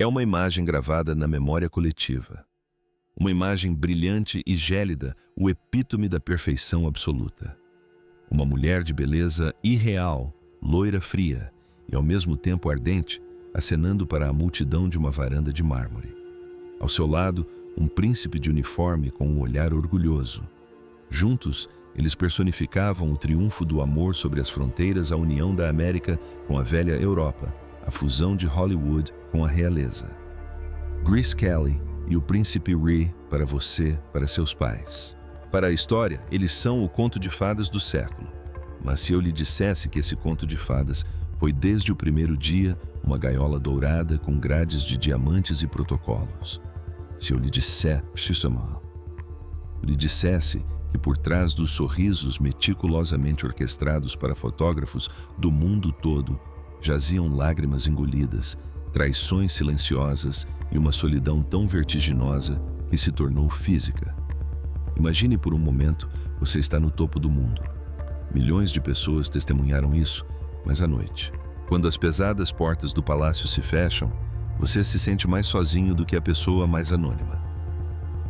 É uma imagem gravada na memória coletiva. Uma imagem brilhante e gélida, o epítome da perfeição absoluta. Uma mulher de beleza irreal, loira fria e ao mesmo tempo ardente, acenando para a multidão de uma varanda de mármore. Ao seu lado, um príncipe de uniforme com um olhar orgulhoso. Juntos, eles personificavam o triunfo do amor sobre as fronteiras, a união da América com a velha Europa, a fusão de Hollywood com a realeza. Grace Kelly e o príncipe Rhee para você, para seus pais. Para a história, eles são o conto de fadas do século. Mas se eu lhe dissesse que esse conto de fadas foi desde o primeiro dia uma gaiola dourada com grades de diamantes e protocolos. Se eu lhe dissesse que por trás dos sorrisos meticulosamente orquestrados para fotógrafos do mundo todo jaziam lágrimas engolidas, traições silenciosas e uma solidão tão vertiginosa que se tornou física. Imagine por um momento, você está no topo do mundo. Milhões de pessoas testemunharam isso, mas à noite, quando as pesadas portas do palácio se fecham, você se sente mais sozinho do que a pessoa mais anônima.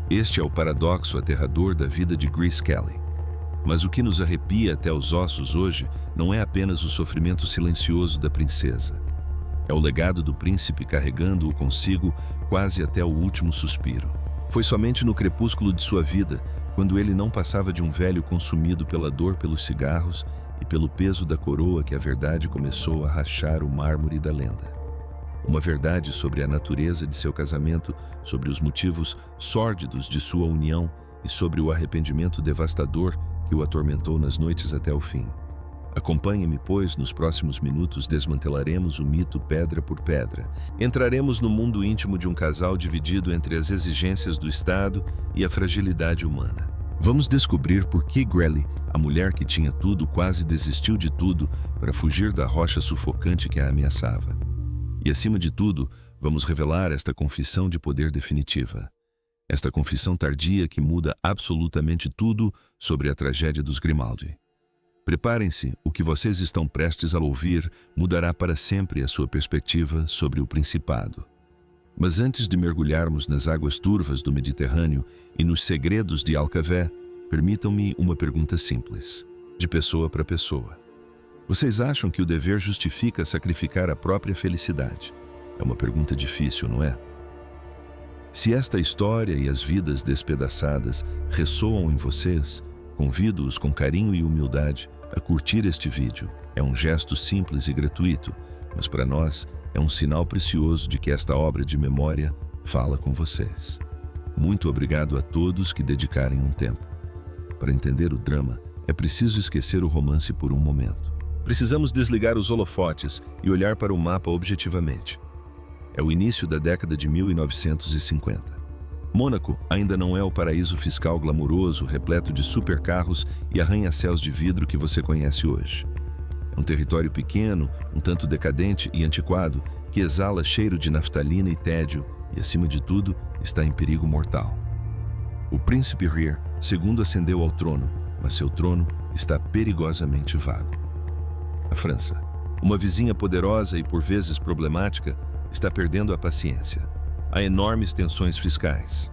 Este é o paradoxo aterrador da vida de Grace Kelly. Mas o que nos arrepia até os ossos hoje não é apenas o sofrimento silencioso da princesa. É o legado do príncipe carregando-o consigo quase até o último suspiro. Foi somente no crepúsculo de sua vida, quando ele não passava de um velho consumido pela dor pelos cigarros e pelo peso da coroa, que a verdade começou a rachar o mármore da lenda. Uma verdade sobre a natureza de seu casamento, sobre os motivos sórdidos de sua união e sobre o arrependimento devastador que o atormentou nas noites até o fim. Acompanhe-me, pois nos próximos minutos desmantelaremos o mito pedra por pedra. Entraremos no mundo íntimo de um casal dividido entre as exigências do Estado e a fragilidade humana. Vamos descobrir por que Grelly, a mulher que tinha tudo, quase desistiu de tudo para fugir da rocha sufocante que a ameaçava. E acima de tudo, vamos revelar esta confissão de poder definitiva. Esta confissão tardia que muda absolutamente tudo sobre a tragédia dos Grimaldi. Preparem-se, o que vocês estão prestes a ouvir mudará para sempre a sua perspectiva sobre o Principado. Mas antes de mergulharmos nas águas turvas do Mediterrâneo e nos segredos de Alcavé, permitam-me uma pergunta simples, de pessoa para pessoa. Vocês acham que o dever justifica sacrificar a própria felicidade? É uma pergunta difícil, não é? Se esta história e as vidas despedaçadas ressoam em vocês, convido-os com carinho e humildade a curtir este vídeo. É um gesto simples e gratuito, mas para nós é um sinal precioso de que esta obra de memória fala com vocês. Muito obrigado a todos que dedicarem um tempo. Para entender o drama, é preciso esquecer o romance por um momento. Precisamos desligar os holofotes e olhar para o mapa objetivamente. É o início da década de 1950. Mônaco ainda não é o paraíso fiscal glamuroso, repleto de supercarros e arranha-céus de vidro que você conhece hoje. É um território pequeno, um tanto decadente e antiquado, que exala cheiro de naftalina e tédio e, acima de tudo, está em perigo mortal. O príncipe Rhee segundo ascendeu ao trono, mas seu trono está perigosamente vago. A França, uma vizinha poderosa e por vezes problemática, está perdendo a paciência. Há enormes tensões fiscais.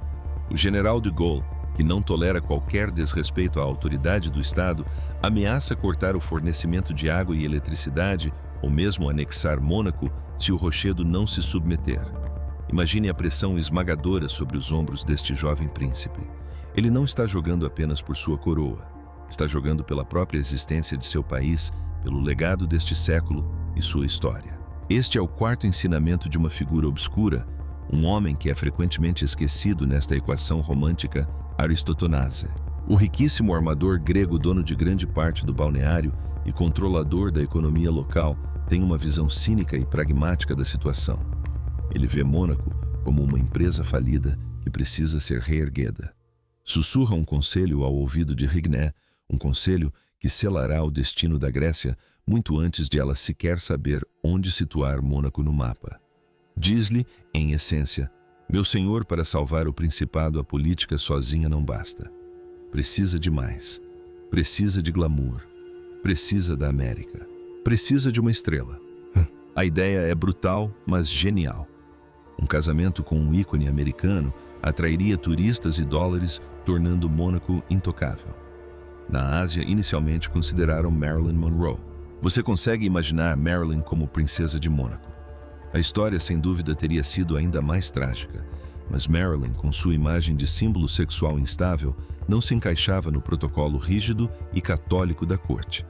O general de Gaulle, que não tolera qualquer desrespeito à autoridade do Estado, ameaça cortar o fornecimento de água e eletricidade ou mesmo anexar Mônaco se o rochedo não se submeter. Imagine a pressão esmagadora sobre os ombros deste jovem príncipe. Ele não está jogando apenas por sua coroa. Está jogando pela própria existência de seu país, pelo legado deste século e sua história. Este é o quarto ensinamento de uma figura obscura, um homem que é frequentemente esquecido nesta equação romântica aristotonase. O riquíssimo armador grego, dono de grande parte do balneário e controlador da economia local, tem uma visão cínica e pragmática da situação. Ele vê Mônaco como uma empresa falida que precisa ser reerguida. Sussurra um conselho ao ouvido de Rigné, um conselho que selará o destino da Grécia muito antes de ela sequer saber onde situar Mônaco no mapa. Diz-lhe, em essência, meu senhor, para salvar o Principado, a política sozinha não basta. Precisa de mais. Precisa de glamour. Precisa da América. Precisa de uma estrela. A ideia é brutal, mas genial. Um casamento com um ícone americano atrairia turistas e dólares, tornando Mônaco intocável. Na Ásia, inicialmente consideraram Marilyn Monroe. Você consegue imaginar Marilyn como princesa de Mônaco. A história, sem dúvida, teria sido ainda mais trágica, mas Marilyn, com sua imagem de símbolo sexual instável, não se encaixava no protocolo rígido e católico da corte.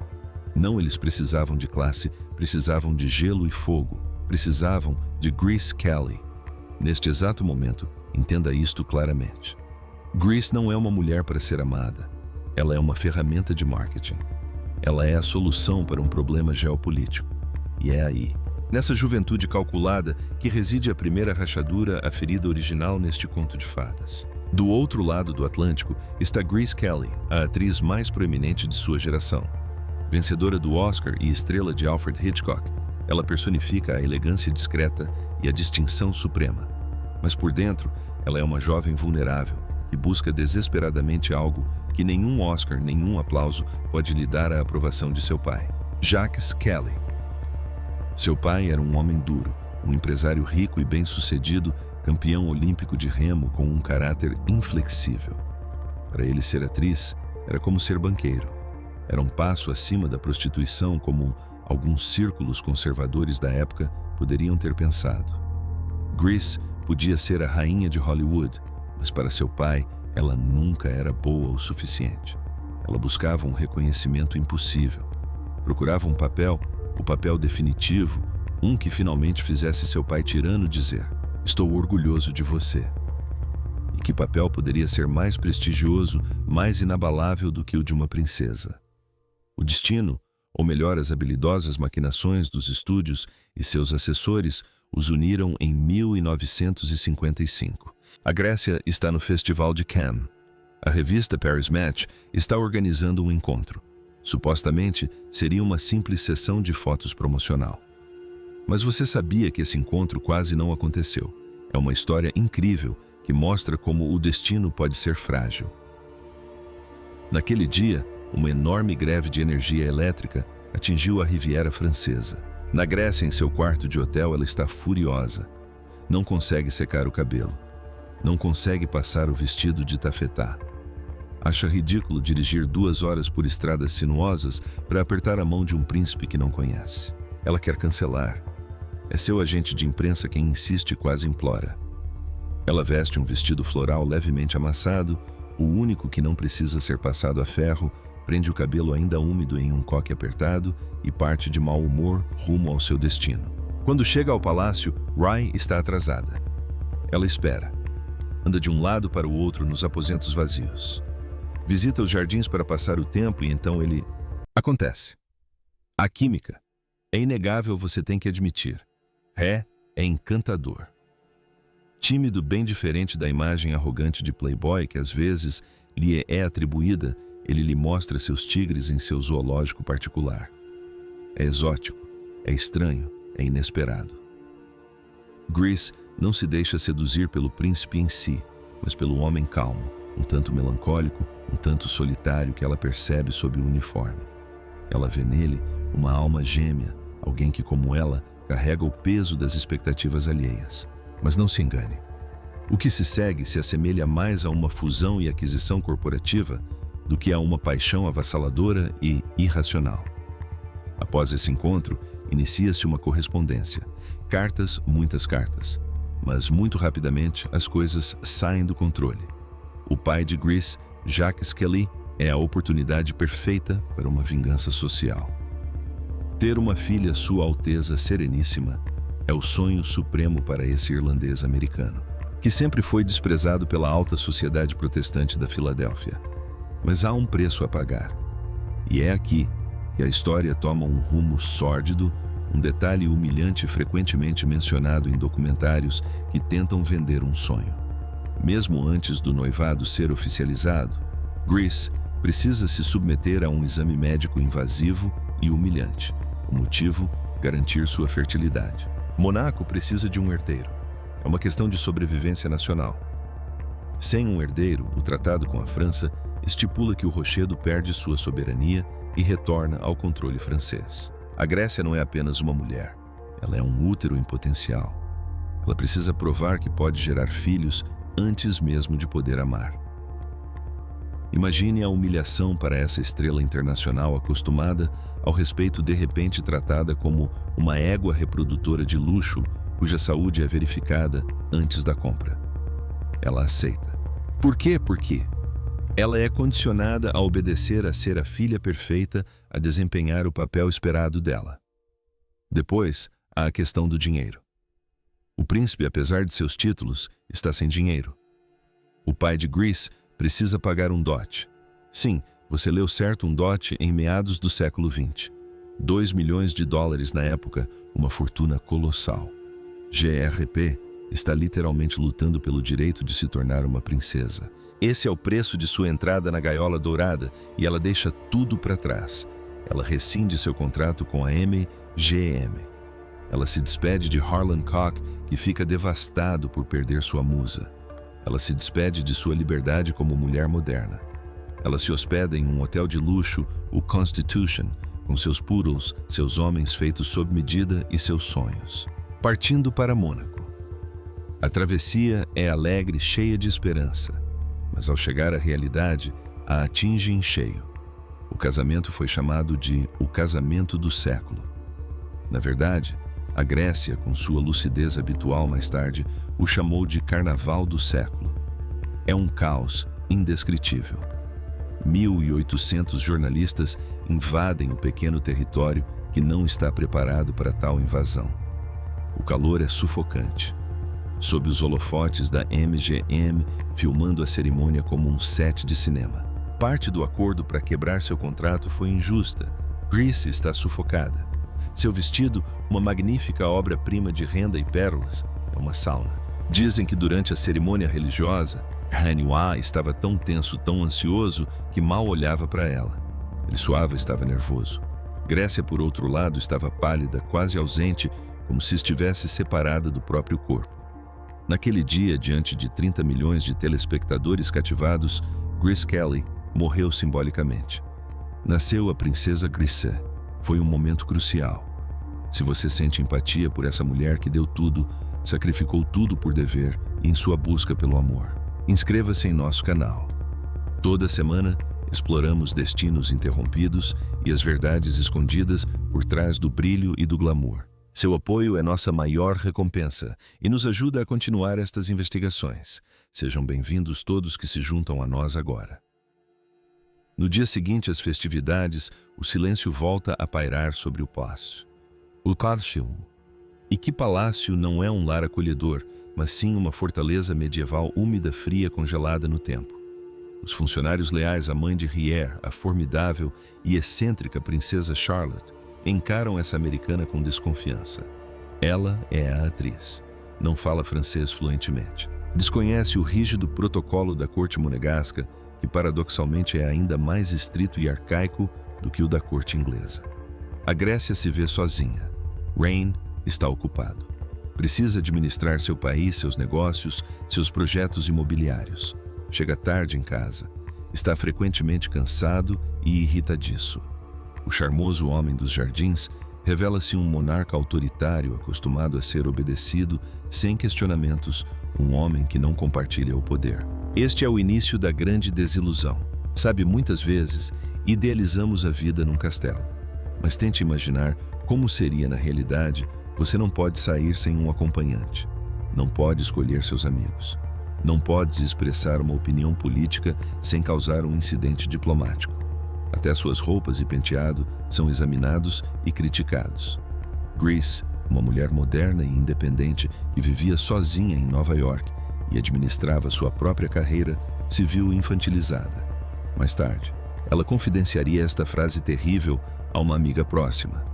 Não, eles precisavam de classe, precisavam de gelo e fogo, precisavam de Grace Kelly. Neste exato momento, entenda isto claramente. Grace não é uma mulher para ser amada. Ela é uma ferramenta de marketing. Ela é a solução para um problema geopolítico. E é aí, nessa juventude calculada, que reside a primeira rachadura, a ferida original neste conto de fadas. Do outro lado do Atlântico está Grace Kelly, a atriz mais proeminente de sua geração. Vencedora do Oscar e estrela de Alfred Hitchcock, ela personifica a elegância discreta e a distinção suprema. Mas por dentro, ela é uma jovem vulnerável que busca desesperadamente algo que nenhum Oscar, nenhum aplauso pode lhe dar a aprovação de seu pai. Jacques Kelly. Seu pai era um homem duro, um empresário rico e bem-sucedido, campeão olímpico de remo com um caráter inflexível. Para ele, ser atriz era como ser banqueiro. Era um passo acima da prostituição, como alguns círculos conservadores da época poderiam ter pensado. Grace podia ser a rainha de Hollywood, mas para seu pai, ela nunca era boa o suficiente. Ela buscava um reconhecimento impossível. Procurava um papel, o papel definitivo, um que finalmente fizesse seu pai tirano dizer: "Estou orgulhoso de você." E que papel poderia ser mais prestigioso, mais inabalável do que o de uma princesa? O destino, ou melhor, as habilidosas maquinações dos estúdios e seus assessores, os uniram em 1955. A Grécia está no Festival de Cannes. A revista Paris Match está organizando um encontro. Supostamente, seria uma simples sessão de fotos promocional. Mas você sabia que esse encontro quase não aconteceu. É uma história incrível que mostra como o destino pode ser frágil. Naquele dia, uma enorme greve de energia elétrica atingiu a Riviera Francesa. Na Grécia, em seu quarto de hotel, ela está furiosa. Não consegue secar o cabelo. Não consegue passar o vestido de tafetá. Acha ridículo dirigir 2 horas por estradas sinuosas para apertar a mão de um príncipe que não conhece. Ela quer cancelar. É seu agente de imprensa quem insiste e quase implora. Ela veste um vestido floral levemente amassado, o único que não precisa ser passado a ferro, prende o cabelo ainda úmido em um coque apertado e parte de mau humor rumo ao seu destino. Quando chega ao palácio, Rye está atrasada. Ela espera. Anda de um lado para o outro nos aposentos vazios. Visita os jardins para passar o tempo e então ele... Acontece. A química. É inegável, você tem que admitir. Ré é encantador. Tímido, bem diferente da imagem arrogante de playboy que às vezes lhe é atribuída, ele lhe mostra seus tigres em seu zoológico particular. É exótico, é estranho, é inesperado. Grace não se deixa seduzir pelo príncipe em si, mas pelo homem calmo, um tanto melancólico, um tanto solitário que ela percebe sob o uniforme. Ela vê nele uma alma gêmea, alguém que, como ela, carrega o peso das expectativas alheias. Mas não se engane. O que se segue se assemelha mais a uma fusão e aquisição corporativa do que a uma paixão avassaladora e irracional. Após esse encontro, inicia-se uma correspondência. Cartas, muitas cartas. Mas muito rapidamente as coisas saem do controle. O pai de Grace, Jacques Kelly, é a oportunidade perfeita para uma vingança social. Ter uma filha, Sua Alteza Sereníssima, é o sonho supremo para esse irlandês americano, que sempre foi desprezado pela alta sociedade protestante da Filadélfia. Mas há um preço a pagar. E é aqui que a história toma um rumo sórdido, um detalhe humilhante frequentemente mencionado em documentários que tentam vender um sonho. Mesmo antes do noivado ser oficializado, Grace precisa se submeter a um exame médico invasivo e humilhante. O motivo? Garantir sua fertilidade. Mônaco precisa de um herdeiro. É uma questão de sobrevivência nacional. Sem um herdeiro, o tratado com a França estipula que o rochedo perde sua soberania e retorna ao controle francês. A Grécia não é apenas uma mulher, ela é um útero em potencial. Ela precisa provar que pode gerar filhos antes mesmo de poder amar. Imagine a humilhação para essa estrela internacional acostumada ao respeito de repente tratada como uma égua reprodutora de luxo cuja saúde é verificada antes da compra. Ela aceita. Por quê? Porque ela é condicionada a obedecer a ser a filha perfeita, a desempenhar o papel esperado dela. Depois, há a questão do dinheiro. O príncipe, apesar de seus títulos, está sem dinheiro. O pai de Grace precisa pagar um dote. Sim, você leu certo, um dote em meados do século XX. 2 milhões de dólares na época, uma fortuna colossal. GRP está literalmente lutando pelo direito de se tornar uma princesa. Esse é o preço de sua entrada na gaiola dourada e ela deixa tudo para trás. Ela rescinde seu contrato com a MGM. Ela se despede de Harlan Cock, que fica devastado por perder sua musa. Ela se despede de sua liberdade como mulher moderna. Ela se hospeda em um hotel de luxo, o Constitution, com seus poodles, seus homens feitos sob medida e seus sonhos. Partindo para Mônaco. A travessia é alegre, cheia de esperança, mas ao chegar à realidade, a atinge em cheio. O casamento foi chamado de o casamento do século. Na verdade, a Grécia, com sua lucidez habitual mais tarde, o chamou de carnaval do século. É um caos indescritível. 1.800 jornalistas invadem o pequeno território que não está preparado para tal invasão. O calor é sufocante. Sob os holofotes da MGM, filmando a cerimônia como um set de cinema. Parte do acordo para quebrar seu contrato foi injusta. Grace está sufocada. Seu vestido, uma magnífica obra-prima de renda e pérolas, é uma sauna. Dizem que durante a cerimônia religiosa, Hanwha estava tão tenso, tão ansioso, que mal olhava para ela. Ele suava, estava nervoso. Grécia, por outro lado, estava pálida, quase ausente, como se estivesse separada do próprio corpo. Naquele dia, diante de 30 milhões de telespectadores cativados, Grace Kelly morreu simbolicamente. Nasceu a princesa Grace. Foi um momento crucial. Se você sente empatia por essa mulher que deu tudo, sacrificou tudo por dever, em sua busca pelo amor, inscreva-se em nosso canal. Toda semana, exploramos destinos interrompidos e as verdades escondidas por trás do brilho e do glamour. Seu apoio é nossa maior recompensa e nos ajuda a continuar estas investigações. Sejam bem-vindos todos que se juntam a nós agora. No dia seguinte às festividades, o silêncio volta a pairar sobre o palácio. O Palácio. E que palácio não é um lar acolhedor, mas sim uma fortaleza medieval úmida, fria, congelada no tempo. Os funcionários leais à mãe de Rier, a formidável e excêntrica princesa Charlotte, encaram essa americana com desconfiança. Ela é a atriz. Não fala francês fluentemente. Desconhece o rígido protocolo da corte monegasca, que paradoxalmente é ainda mais estrito e arcaico do que o da corte inglesa. A Grécia se vê sozinha. Rain está ocupado. Precisa administrar seu país, seus negócios, seus projetos imobiliários. Chega tarde em casa. Está frequentemente cansado e irritadiço. O charmoso homem dos jardins revela-se um monarca autoritário acostumado a ser obedecido sem questionamentos, um homem que não compartilha o poder. Este é o início da grande desilusão. Sabe, muitas vezes, idealizamos a vida num castelo. Mas tente imaginar como seria na realidade. Você não pode sair sem um acompanhante. Não pode escolher seus amigos. Não pode expressar uma opinião política sem causar um incidente diplomático. Até suas roupas e penteado são examinados e criticados. Grace, uma mulher moderna e independente que vivia sozinha em Nova York e administrava sua própria carreira, se viu infantilizada. Mais tarde, ela confidenciaria esta frase terrível a uma amiga próxima.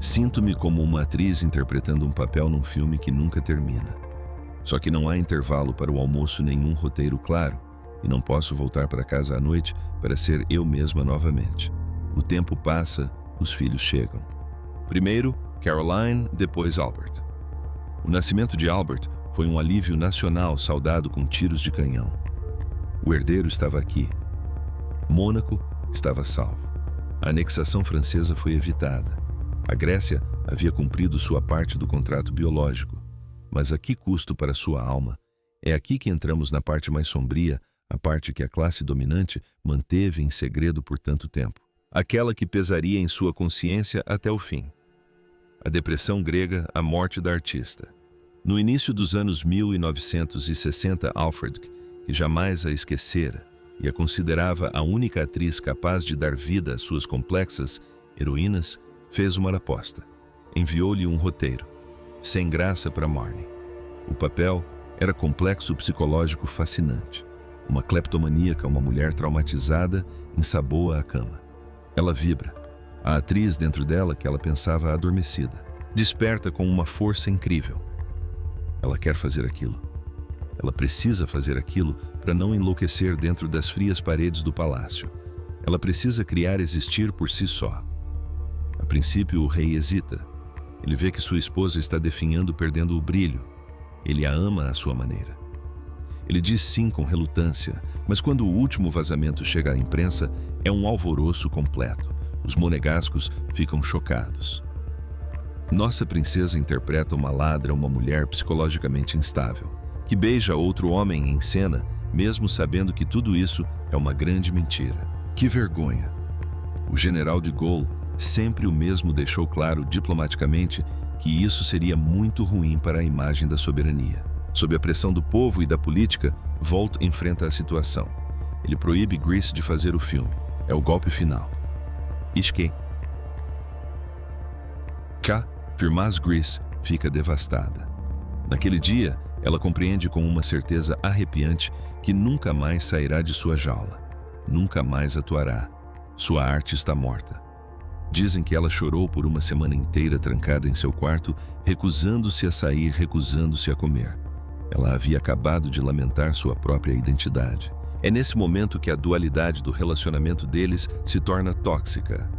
Sinto-me como uma atriz interpretando um papel num filme que nunca termina. Só que não há intervalo para o almoço, nenhum roteiro claro, e não posso voltar para casa à noite para ser eu mesma novamente. O tempo passa, os filhos chegam. Primeiro, Caroline, depois Albert. O nascimento de Albert foi um alívio nacional saudado com tiros de canhão. O herdeiro estava aqui. Mônaco estava salvo. A anexação francesa foi evitada. A Grécia havia cumprido sua parte do contrato biológico. Mas a que custo para sua alma? É aqui que entramos na parte mais sombria, a parte que a classe dominante manteve em segredo por tanto tempo. Aquela que pesaria em sua consciência até o fim. A depressão grega, a morte da artista. No início dos anos 1960, Alfred, que jamais a esquecera e a considerava a única atriz capaz de dar vida às suas complexas heroínas, fez uma aposta. Enviou-lhe um roteiro, sem graça para Marnie. O papel era complexo psicológico fascinante. Uma cleptomaníaca, uma mulher traumatizada, ensaboa a cama. Ela vibra. A atriz dentro dela, que ela pensava adormecida, desperta com uma força incrível. Ela quer fazer aquilo. Ela precisa fazer aquilo para não enlouquecer dentro das frias paredes do palácio. Ela precisa criar existir por si só. A princípio, o rei hesita. Ele vê que sua esposa está definhando, perdendo o brilho. Ele a ama à sua maneira. Ele diz sim com relutância, mas quando o último vazamento chega à imprensa, é um alvoroço completo. Os monegascos ficam chocados. Nossa princesa interpreta uma ladra, uma mulher psicologicamente instável, que beija outro homem em cena, mesmo sabendo que tudo isso é uma grande mentira. Que vergonha! O general de Gaulle sempre o mesmo deixou claro diplomaticamente que isso seria muito ruim para a imagem da soberania. Sob a pressão do povo e da política, Volt enfrenta a situação. Ele proíbe Grease de fazer o filme. É o golpe final. Ishke. K. Firmas Grease fica devastada. Naquele dia, ela compreende com uma certeza arrepiante que nunca mais sairá de sua jaula. Nunca mais atuará. Sua arte está morta. Dizem que ela chorou por uma semana inteira trancada em seu quarto, recusando-se a sair, recusando-se a comer. Ela havia acabado de lamentar sua própria identidade. É nesse momento que a dualidade do relacionamento deles se torna tóxica.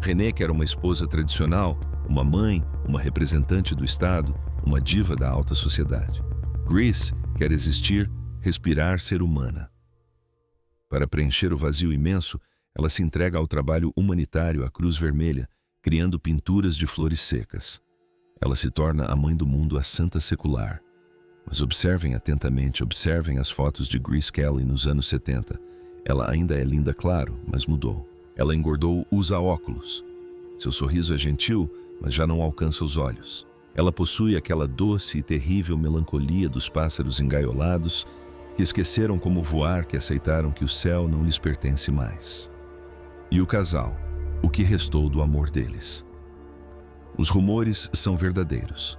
René quer uma esposa tradicional, uma mãe, uma representante do Estado, uma diva da alta sociedade. Grease quer existir, respirar, ser humana. Para preencher o vazio imenso, ela se entrega ao trabalho humanitário à Cruz Vermelha, criando pinturas de flores secas. Ela se torna a mãe do mundo, a santa secular. Mas observem atentamente, observem as fotos de Grace Kelly nos anos 70. Ela ainda é linda, claro, mas mudou. Ela engordou, usa óculos. Seu sorriso é gentil, mas já não alcança os olhos. Ela possui aquela doce e terrível melancolia dos pássaros engaiolados que esqueceram como voar, que aceitaram que o céu não lhes pertence mais. E o casal, o que restou do amor deles? Os rumores são verdadeiros.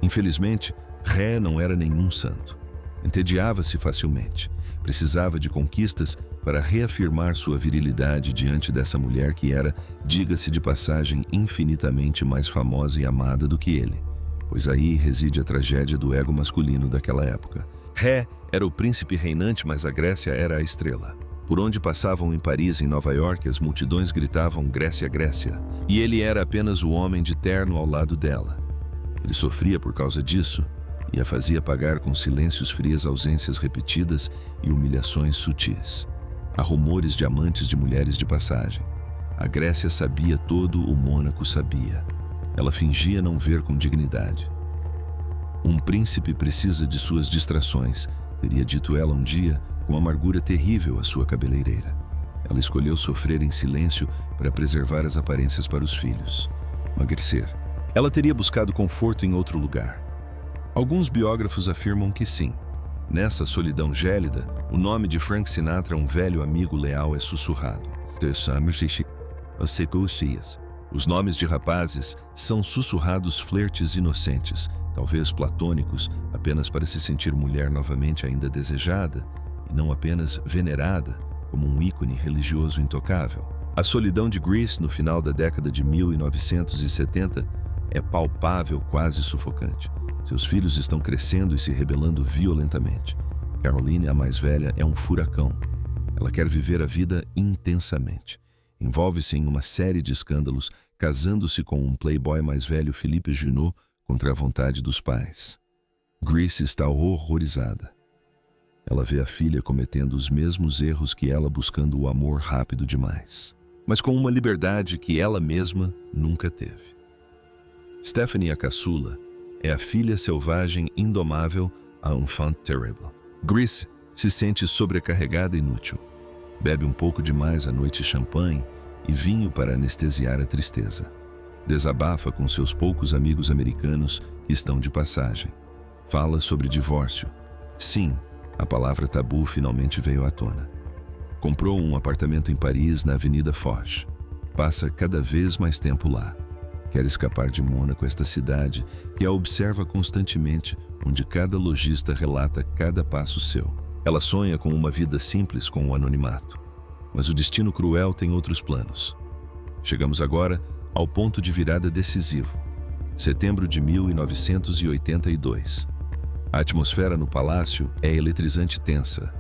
Infelizmente, Ré não era nenhum santo. Entediava-se facilmente. Precisava de conquistas para reafirmar sua virilidade diante dessa mulher que era, diga-se de passagem, infinitamente mais famosa e amada do que ele, pois aí reside a tragédia do ego masculino daquela época. Ré era o príncipe reinante, mas a Grécia era a estrela. Por onde passavam em Paris, em Nova York, as multidões gritavam Grécia, Grécia, e ele era apenas o homem de terno ao lado dela. Ele sofria por causa disso e a fazia pagar com silêncios, frias ausências repetidas e humilhações sutis. Há rumores de amantes de mulheres de passagem. A Grécia sabia todo, o Mônaco sabia. Ela fingia não ver com dignidade. Um príncipe precisa de suas distrações, teria dito ela um dia, com amargura terrível à sua cabeleireira. Ela escolheu sofrer em silêncio para preservar as aparências para os filhos. Emagrecer. Ela teria buscado conforto em outro lugar. Alguns biógrafos afirmam que sim. Nessa solidão gélida, o nome de Frank Sinatra, um velho amigo leal, é sussurrado. Os nomes de rapazes são sussurrados flertes inocentes, talvez platônicos, apenas para se sentir mulher novamente ainda desejada, e não apenas venerada como um ícone religioso intocável. A solidão de Grease no final da década de 1970 é palpável, quase sufocante. Seus filhos estão crescendo e se rebelando violentamente. Caroline, a mais velha, é um furacão. Ela quer viver a vida intensamente. Envolve-se em uma série de escândalos, casando-se com um playboy mais velho, Philippe Junot, contra a vontade dos pais. Grace está horrorizada. Ela vê a filha cometendo os mesmos erros que ela, buscando o amor rápido demais, mas com uma liberdade que ela mesma nunca teve. Stephanie, a caçula, é a filha selvagem indomável, a enfant terrible. Grace se sente sobrecarregada e inútil. Bebe um pouco demais à noite champanhe e vinho para anestesiar a tristeza. Desabafa com seus poucos amigos americanos que estão de passagem. Fala sobre divórcio. Sim, a palavra tabu finalmente veio à tona. Comprou um apartamento em Paris, na Avenida Foch. Passa cada vez mais tempo lá. Quer escapar de Mônaco, esta cidade que a observa constantemente, onde cada lojista relata cada passo seu. Ela sonha com uma vida simples com o anonimato. Mas o destino cruel tem outros planos. Chegamos agora ao ponto de virada decisivo. Setembro de 1982. A atmosfera no palácio é eletrizante e tensa.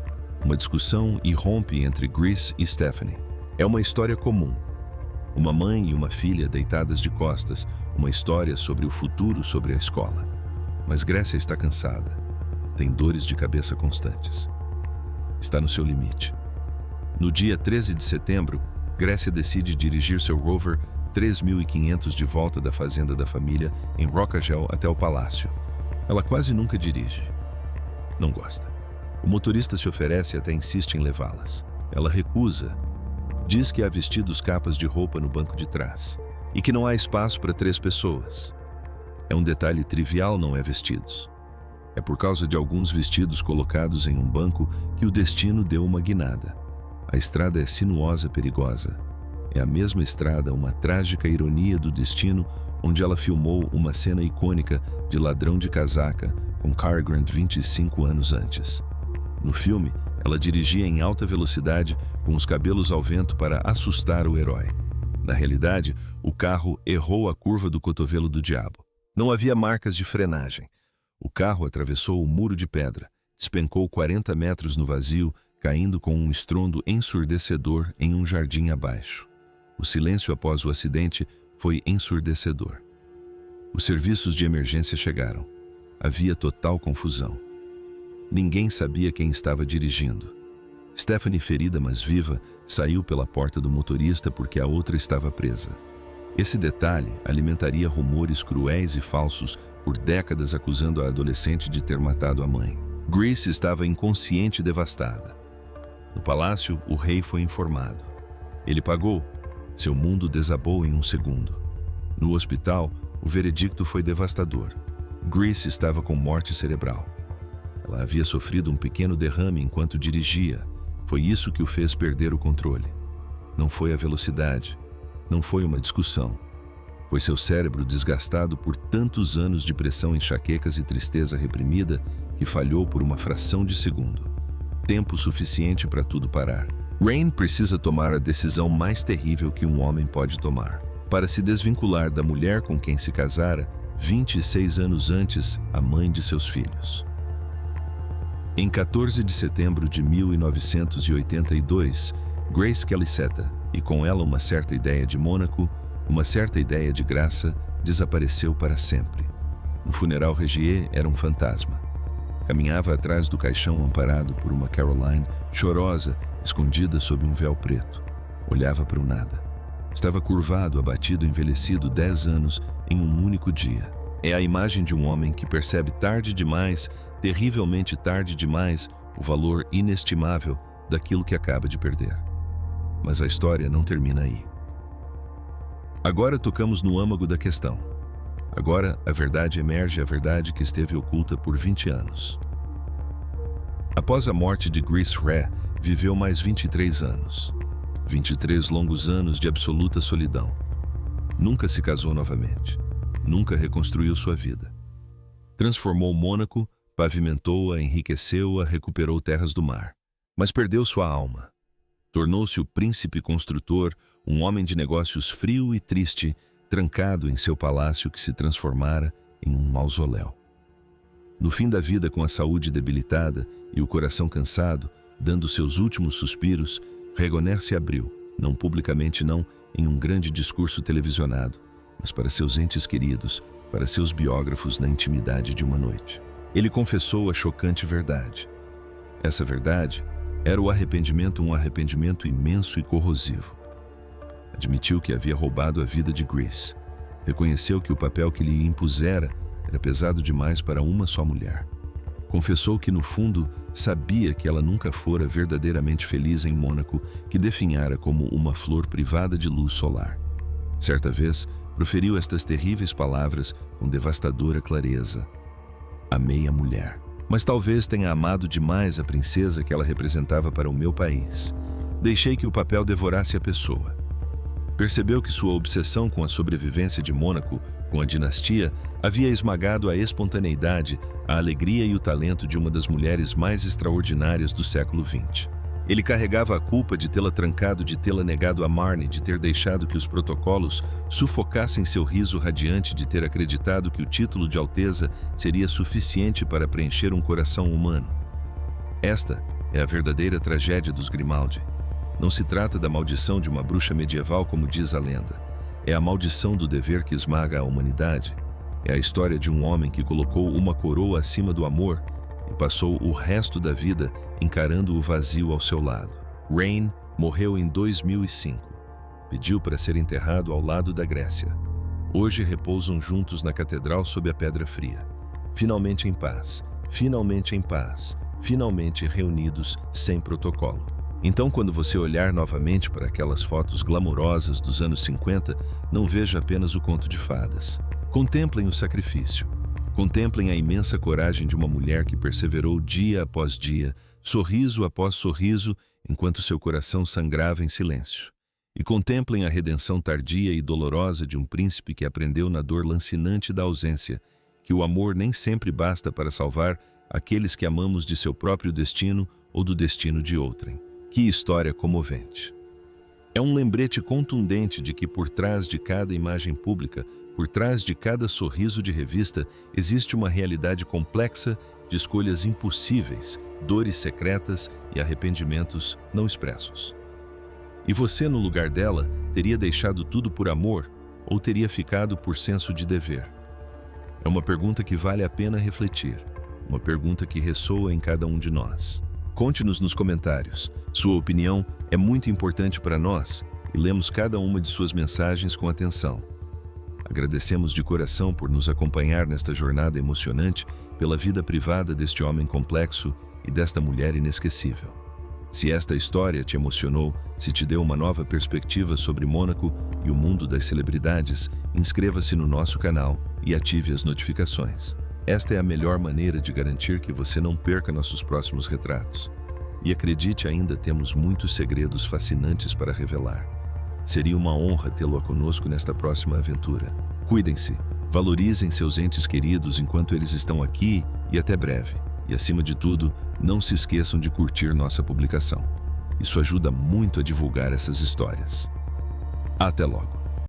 Uma discussão irrompe entre Grace e Stephanie. É uma história comum. Uma mãe e uma filha deitadas de costas, uma história sobre o futuro, sobre a escola. Mas Grécia está cansada. Tem dores de cabeça constantes. Está no seu limite. No dia 13 de setembro, Grécia decide dirigir seu Rover 3500 de volta da fazenda da família em Rockagel até o palácio. Ela quase nunca dirige. Não gosta. O motorista se oferece e até insiste em levá-las. Ela recusa. Diz que há vestidos capas de roupa no banco de trás e que não há espaço para 3 pessoas. É um detalhe trivial, não é vestidos. É por causa de alguns vestidos colocados em um banco que o destino deu uma guinada. A estrada é sinuosa, perigosa. É a mesma estrada, uma trágica ironia do destino, onde ela filmou uma cena icônica de ladrão de casaca com Cary Grant 25 anos antes. No filme, ela dirigia em alta velocidade com os cabelos ao vento para assustar o herói. Na realidade, o carro errou a curva do cotovelo do diabo. Não havia marcas de frenagem. O carro atravessou o muro de pedra, despencou 40 metros no vazio, caindo com um estrondo ensurdecedor em um jardim abaixo. O silêncio após o acidente foi ensurdecedor. Os serviços de emergência chegaram. Havia total confusão. Ninguém sabia quem estava dirigindo. Stephanie, ferida mas viva, saiu pela porta do motorista porque a outra estava presa. Esse detalhe alimentaria rumores cruéis e falsos por décadas acusando a adolescente de ter matado a mãe. Grace estava inconsciente e devastada. No palácio, o rei foi informado. Ele pagou. Seu mundo desabou em um segundo. No hospital, o veredicto foi devastador. Grace estava com morte cerebral. Ela havia sofrido um pequeno derrame enquanto dirigia. Foi isso que o fez perder o controle. Não foi a velocidade. Não foi uma discussão. Foi seu cérebro desgastado por tantos anos de pressão, enxaquecas e tristeza reprimida que falhou por uma fração de segundo. Tempo suficiente para tudo parar. Rain precisa tomar a decisão mais terrível que um homem pode tomar. Para se desvincular da mulher com quem se casara 26 anos antes, a mãe de seus filhos. Em 14 de setembro de 1982, Grace Kelly Seta, e com ela uma certa ideia de Mônaco, uma certa ideia de graça, desapareceu para sempre. No funeral, Regier era um fantasma. Caminhava atrás do caixão amparado por uma Caroline, chorosa, escondida sob um véu preto. Olhava para o nada. Estava curvado, abatido, envelhecido 10 anos em um único dia. É a imagem de um homem que percebe tarde demais, terrivelmente tarde demais, o valor inestimável daquilo que acaba de perder. Mas a história não termina aí. Agora tocamos no âmago da questão. Agora a verdade emerge, a verdade que esteve oculta por 20 anos. Após a morte de Grace Reh, viveu mais 23 anos. 23 longos anos de absoluta solidão. Nunca se casou novamente. Nunca reconstruiu sua vida. Transformou Mônaco, pavimentou-a, enriqueceu-a, recuperou terras do mar. Mas perdeu sua alma. Tornou-se o príncipe construtor, um homem de negócios frio e triste, trancado em seu palácio que se transformara em um mausoléu. No fim da vida, com a saúde debilitada e o coração cansado, dando seus últimos suspiros, Regoner se abriu, não publicamente não, em um grande discurso televisionado, mas para seus entes queridos, para seus biógrafos na intimidade de uma noite. Ele confessou a chocante verdade. Essa verdade era o arrependimento, um arrependimento imenso e corrosivo. Admitiu que havia roubado a vida de Grace. Reconheceu que o papel que lhe impusera era pesado demais para uma só mulher. Confessou que, no fundo, sabia que ela nunca fora verdadeiramente feliz em Mônaco, que definhara como uma flor privada de luz solar. Certa vez, proferiu estas terríveis palavras com devastadora clareza: amei a mulher, mas talvez tenha amado demais a princesa que ela representava para o meu país. Deixei que o papel devorasse a pessoa. Percebeu que sua obsessão com a sobrevivência de Mônaco, com a dinastia, havia esmagado a espontaneidade, a alegria e o talento de uma das mulheres mais extraordinárias do século XX. Ele carregava a culpa de tê-la trancado, de tê-la negado a Marne, de ter deixado que os protocolos sufocassem seu riso radiante, de ter acreditado que o título de alteza seria suficiente para preencher um coração humano. Esta é a verdadeira tragédia dos Grimaldi. Não se trata da maldição de uma bruxa medieval, como diz a lenda. É a maldição do dever que esmaga a humanidade. É a história de um homem que colocou uma coroa acima do amor e passou o resto da vida encarando o vazio ao seu lado. Rain morreu em 2005. Pediu para ser enterrado ao lado da Grécia. Hoje repousam juntos na catedral sob a pedra fria. Finalmente em paz, finalmente em paz, finalmente reunidos sem protocolo. Então, quando você olhar novamente para aquelas fotos glamourosas dos anos 50, não veja apenas o conto de fadas. Contemplem o sacrifício. Contemplem a imensa coragem de uma mulher que perseverou dia após dia, sorriso após sorriso, enquanto seu coração sangrava em silêncio. E contemplem a redenção tardia e dolorosa de um príncipe que aprendeu na dor lancinante da ausência, que o amor nem sempre basta para salvar aqueles que amamos de seu próprio destino ou do destino de outrem. Que história comovente! É um lembrete contundente de que por trás de cada imagem pública, por trás de cada sorriso de revista, existe uma realidade complexa de escolhas impossíveis, dores secretas e arrependimentos não expressos. E você, no lugar dela, teria deixado tudo por amor ou teria ficado por senso de dever? É uma pergunta que vale a pena refletir, uma pergunta que ressoa em cada um de nós. Conte-nos nos comentários. Sua opinião é muito importante para nós e lemos cada uma de suas mensagens com atenção. Agradecemos de coração por nos acompanhar nesta jornada emocionante pela vida privada deste homem complexo e desta mulher inesquecível. Se esta história te emocionou, se te deu uma nova perspectiva sobre Mônaco e o mundo das celebridades, inscreva-se no nosso canal e ative as notificações. Esta é a melhor maneira de garantir que você não perca nossos próximos retratos. E acredite, ainda temos muitos segredos fascinantes para revelar. Seria uma honra tê-lo conosco nesta próxima aventura. Cuidem-se, valorizem seus entes queridos enquanto eles estão aqui e até breve. E acima de tudo, não se esqueçam de curtir nossa publicação. Isso ajuda muito a divulgar essas histórias. Até logo!